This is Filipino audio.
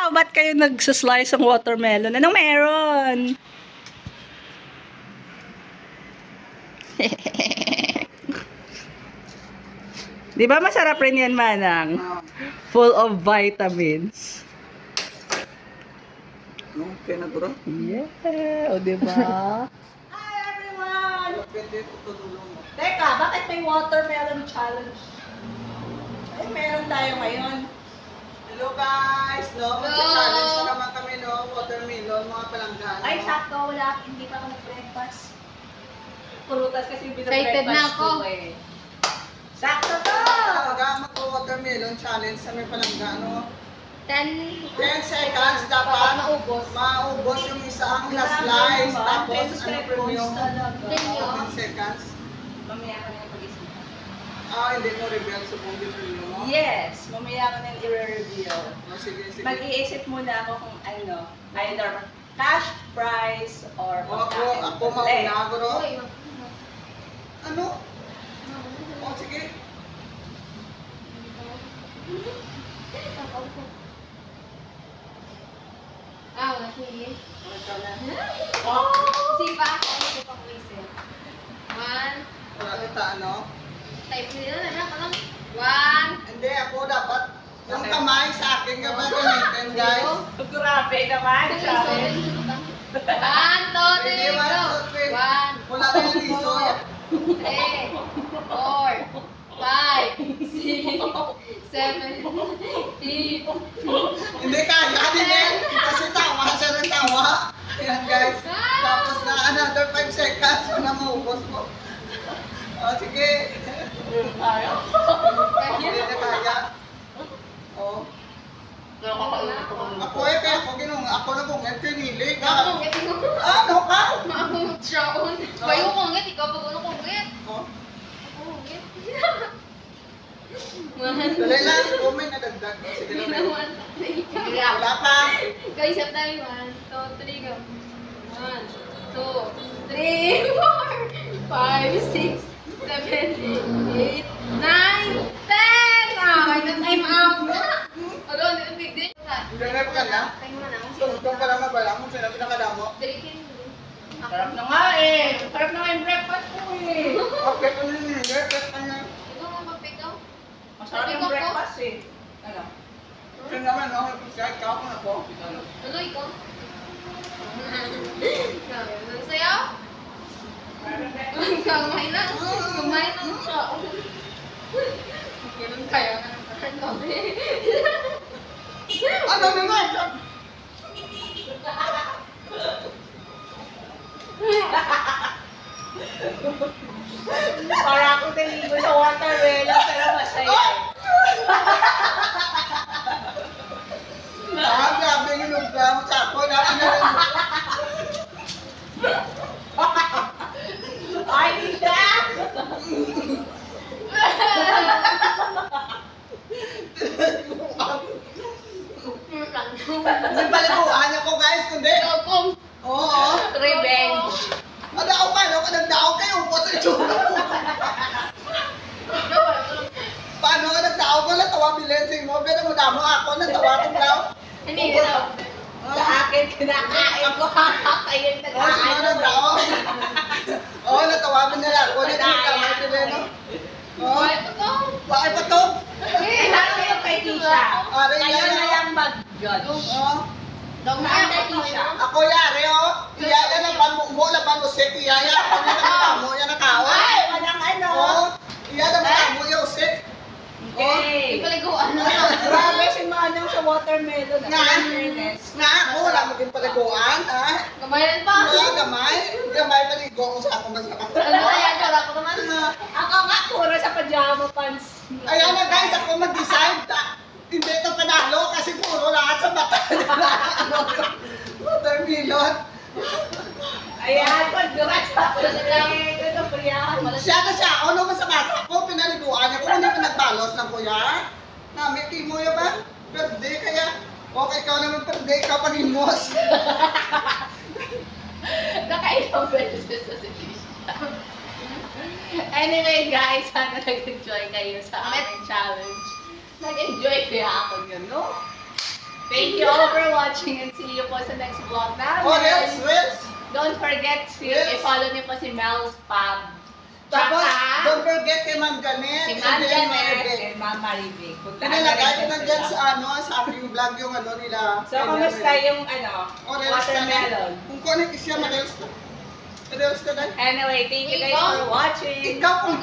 Wow! Ba't kayo nagsaslice ng watermelon? Anong meron? Di ba masarap rin yan, Manang? Full of vitamins. Okay na to. Yeah! O, di ba? Hi, everyone! Teka, bakit may watermelon challenge? Ay, meron tayo ngayon. Hello guys! No, mag-challenge na naman kami, no? Watermelon, mga palanggana. Ay, sakto. Wala. Hindi pa ako nag-breakfast. Purutas kasi Excited na binabreakfast ako. ko eh. Sakto to! Mag-watermelon challenge sa may palanggana. 10 10 seconds dapat maubos yung isang last slice. Tapos ano pa yung 10 seconds. Mamaya ka na yung pag-isip. Hindi mo reveal sa buong video mo? Yes! Mamaya ka na yung i-reveal. Sige, sige. Mag-iisip muna ako kung ano, either cash prize or pagkain. Ako mauna, bro. Uy, Ano? Sige. wala sige. Oh! Sipa, ano ko pang isip. 1, Wala kita, ano? type nila na lang, alam. 1, Hindi, ako dapat yung kamay sa akin ka ba gamitin, guys? Grabe naman, challenge. 1, 2, 3, go! 1, Wala na yung liso. 3, 4, 5, 6, 7, 8. Hindi kaya din eh. Kasi tawa siya ng tawa. Ayan guys. Tapos na another 5 seconds. Wala maubos mo. Sige. Ayaw. Hindi na kaya. Ako eh, kaya ako ginunga. Ako na bungit. Pinili ka. Ano ka? Maamong siyaon. Bayo kongit, ikaw pag uno kongit. Oh. Ako kongit. Dali lang. Comment na dagdag. Sige na. Wala pa. Guys, up tayo. 1, 2, 3, go. 1, 2, 3, 4, 5, 6, 7, 8, 9, 10! May na time out. Ano, hindi big din. Hindi na pa na. Time mo na. Tungtong para mabalang mo. Sinabi na kadamo. Dirikin. Sarap na nga eh. Sarap na nga yung breakfast ko eh. Okay, kung hindi. Ano? Ikaw mo magpigaw. Masarap yung breakfast eh. Ano? Kasi naman, no? Kahit ka ako na po. Ano ikaw? Ano sa'yo? Kamay na. Kamay na siya. Ganun kaya nga naman kami. Ano na nga? Para ako naligo sa watermelon pero masaya. Grabe yung lugar mo sa ako. Ay, Lisa! Nagbaliguan ako guys, kundi. Oo. Revenge.Adaw pa, no? Nagdaog kayo. Upo sa itsura mo. Paano ka nagdaog ko? Natawa bilensing mo. Pero mo damo ako. Natawa ko daw. Hindi ka Sa akin, kinakain ko. Ayun, Sino nagkain ko. nagdaog? Oo, natawagan nila ako. Nagkamay nila, no? Oo. Bakit pa to? Lalo yung kay Tisha. Kayo na lang mag-judge. Oo. Saan kay Tisha? Ako yari, oh. Iyaya na ba mo laban mo sik? Iyaya. Ano na mo yan na tao? Ay, walang ano. Oo. Iyaya na mo yung sik. Okay. Ipaliguan na. Grabe si Manang sa watermelon. Nga. Nga ako, wala mo din paliguan, ha? Gamayan pa. Gamay. Gamay paligo ko sa ako mas nakapag. Ano kaya tsura ko naman? Ako nga, puro sa pajama pants. Ayan na guys, ako mag-decide. Hindi ito panalo kasi puro lahat sa mata. Watermelon. Ayan, congrats ako sa ito, Priyan. Siya na siya. Ano masama ako? Pinaliguan niya. Kung hindi ka nagbalos ng kuya. Namiti mo yun ba? Birthday kaya. Okay, ikaw naman birthday ka panimos. Nakailang beses sa si Anyway guys, sana nag-enjoy kayo sa aming challenge. Nag-enjoy kaya ako yun, no? Thank you all for watching and see you po sa next vlog namin. Oh, Reels. Don't forget to Yes. i-follow niyo po si Mel's Pub. Tapos, Tsaka, don't forget kay Ma'am Janet. si Ma'am and then Janet Maribel. And Ma'am Maribig. Puntahan na Pinalagay ko rin nandyan sila. sa aking vlog yung nila. So, kamusta yung Oh, Reels ka na. watermelon? Kung connect siya, ma-Reels ka. Reels ka na. Anyway, thank you guys Ikaw? for watching. Ikaw kung